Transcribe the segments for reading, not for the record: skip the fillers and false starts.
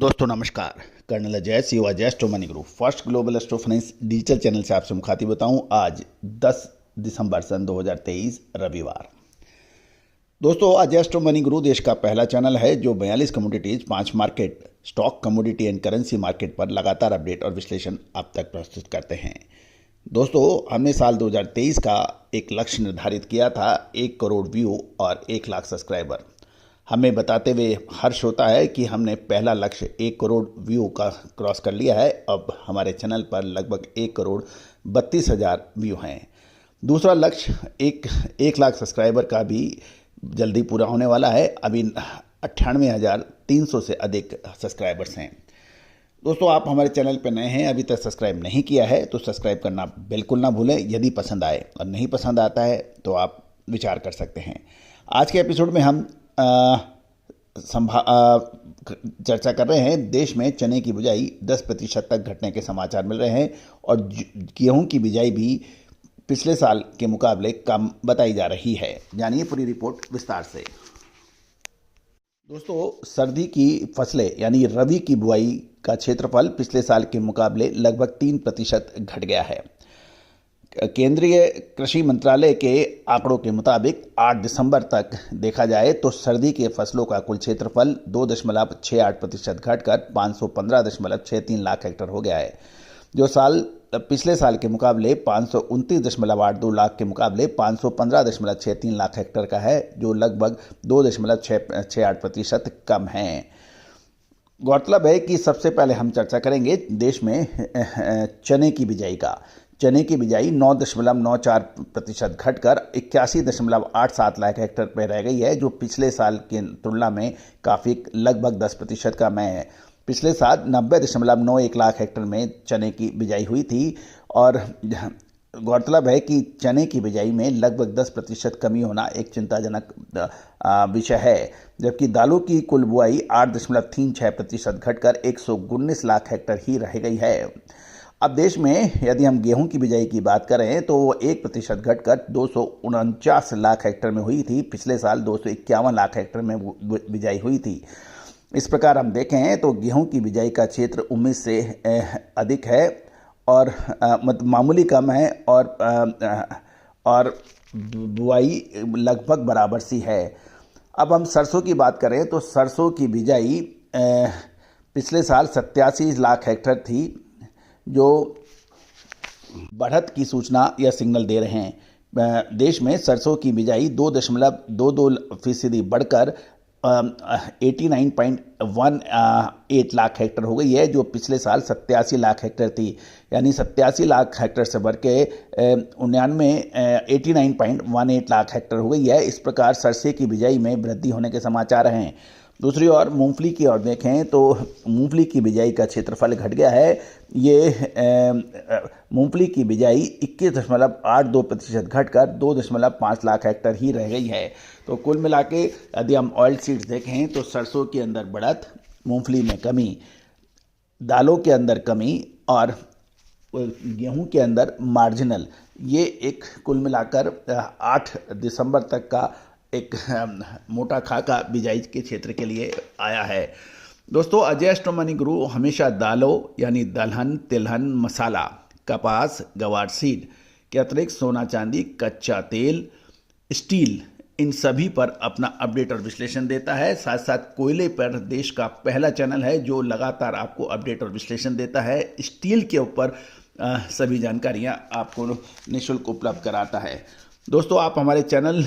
दोस्तों नमस्कार। Colonel Ajay CO Ajay astro money group first global astro finance digital channel से आपसे मुखातिब बताऊं। आज 10 दिसंबर सन 2023 रविवार। दोस्तों अजय एस्ट्रो मनी ग्रुप देश का पहला चैनल है जो 42 commodities 5 market stock commodity and currency market पर लगातार अपडेट और विश्लेषण आप तक प्रस्तुत करते हैं। दोस्तों हमने साल 2023 का एक लक्ष्य निर्धारित किया था, 1 करोड़ व्यू और 1 लाख सब्सक्राइबर। हमें बताते हुए हर्ष होता है कि हमने पहला लक्ष्य 1 करोड़ व्यू का क्रॉस कर लिया है। अब हमारे चैनल पर लगभग 1 करोड़ 32,000 व्यू हैं। दूसरा लक्ष्य 1 लाख सब्सक्राइबर का भी जल्दी पूरा होने वाला है। अभी 98,300 से अधिक सब्सक्राइबर्स हैं। दोस्तों आप हमारे चैनल पर नए हैं, अभी तक सब्सक्राइब नहीं किया है तो सब्सक्राइब करना बिल्कुल ना भूलें। यदि पसंद आए और नहीं पसंद आता है तो आप विचार कर सकते हैं। आज के एपिसोड में हम चर्चा कर रहे हैं। देश में चने की बिजाई 10% तक घटने के समाचार मिल रहे हैं और गेहूं की बिजाई भी पिछले साल के मुकाबले कम बताई जा रही है। जानिए पूरी रिपोर्ट विस्तार से। दोस्तों सर्दी की फसलें यानी रबी की बुआई का क्षेत्रफल पिछले साल के मुकाबले लगभग 3% घट गया है। केंद्रीय कृषि मंत्रालय के आंकड़ों के मुताबिक 8 दिसंबर तक देखा जाए तो सर्दी के फसलों का कुल क्षेत्रफल 2.68% घटकर 515.63 लाख हेक्टेयर हो गया है, जो पिछले साल के मुकाबले 529.82 लाख के मुकाबले 515.63 लाख हेक्टेयर का है, जो लगभग 2.68% कम है। गौरतलब है कि सबसे पहले हम चर्चा करेंगे देश में चने की बिजाई का। चने की बिजाई 9.94% घटकर 81.87 लाख हेक्टेयर पर रह गई है, जो पिछले साल की तुलना में काफ़ी लगभग 10% कम है। पिछले साल 90.91 लाख हेक्टेयर में चने की बिजाई हुई थी और गौरतलब है कि चने की बिजाई में लगभग 10% कमी होना एक चिंताजनक विषय है, जबकि दालों की कुल बुआई 8.36% घटकर 119 लाख हेक्टेयर ही रह गई है। अब देश में यदि हम गेहूं की बिजाई की बात करें तो वो 1% घटकर 249 लाख हेक्टेयर में हुई थी। पिछले साल 251 लाख हेक्टेयर में बिजाई हुई थी। इस प्रकार हम देखें तो गेहूं की बिजाई का क्षेत्र उम्मीद से अधिक है और मामूली कम है और बुआई लगभग बराबर सी है। अब हम सरसों की बात करें तो सरसों की बिजाई पिछले साल 87 लाख हेक्टेयर थी, जो बढ़त की सूचना या सिग्नल दे रहे हैं। देश में सरसों की बिजाई 2.22% बढ़कर 89.18 लाख हेक्टेयर हो गई है, जो पिछले साल 87 लाख हेक्टेयर थी। यानी 87 लाख हेक्टेयर से बढ़ के 89.18 लाख हेक्टेयर हो गई है। इस प्रकार सरसों की बिजाई में वृद्धि होने के समाचार हैं। दूसरी ओर मूंगफली की ओर देखें तो मूंगफली की बिजाई का क्षेत्रफल घट गया है। ये मूंगफली की बिजाई 21.82% घटकर 2.5 लाख हेक्टेयर ही रह गई है। तो कुल मिला के यदि हम ऑयल सीड्स देखें तो सरसों के अंदर बढ़त, मूंगफली में कमी, दालों के अंदर कमी और गेहूं के अंदर मार्जिनल, ये एक कुल मिलाकर 8 दिसंबर तक का एक मोटा खाका बिजाई के क्षेत्र के लिए आया है। दोस्तों अजय एस्ट्रो मनी ग्रुप हमेशा दालों यानी दलहन, तिलहन, मसाला, कपास, गवार सीड के अतिरिक्त सोना चांदी, कच्चा तेल, स्टील, इन सभी पर अपना अपडेट और विश्लेषण देता है। साथ साथ कोयले पर देश का पहला चैनल है जो लगातार आपको अपडेट और विश्लेषण देता है। स्टील के ऊपर सभी जानकारियां आपको निःशुल्क उपलब्ध कराता है। दोस्तों आप हमारे चैनल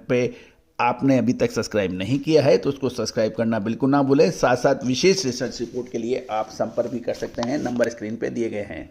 पे आपने अभी तक सब्सक्राइब नहीं किया है तो उसको सब्सक्राइब करना बिल्कुल ना भूलें। साथ साथ विशेष रिसर्च रिपोर्ट के लिए आप संपर्क भी कर सकते हैं, नंबर स्क्रीन पे दिए गए हैं।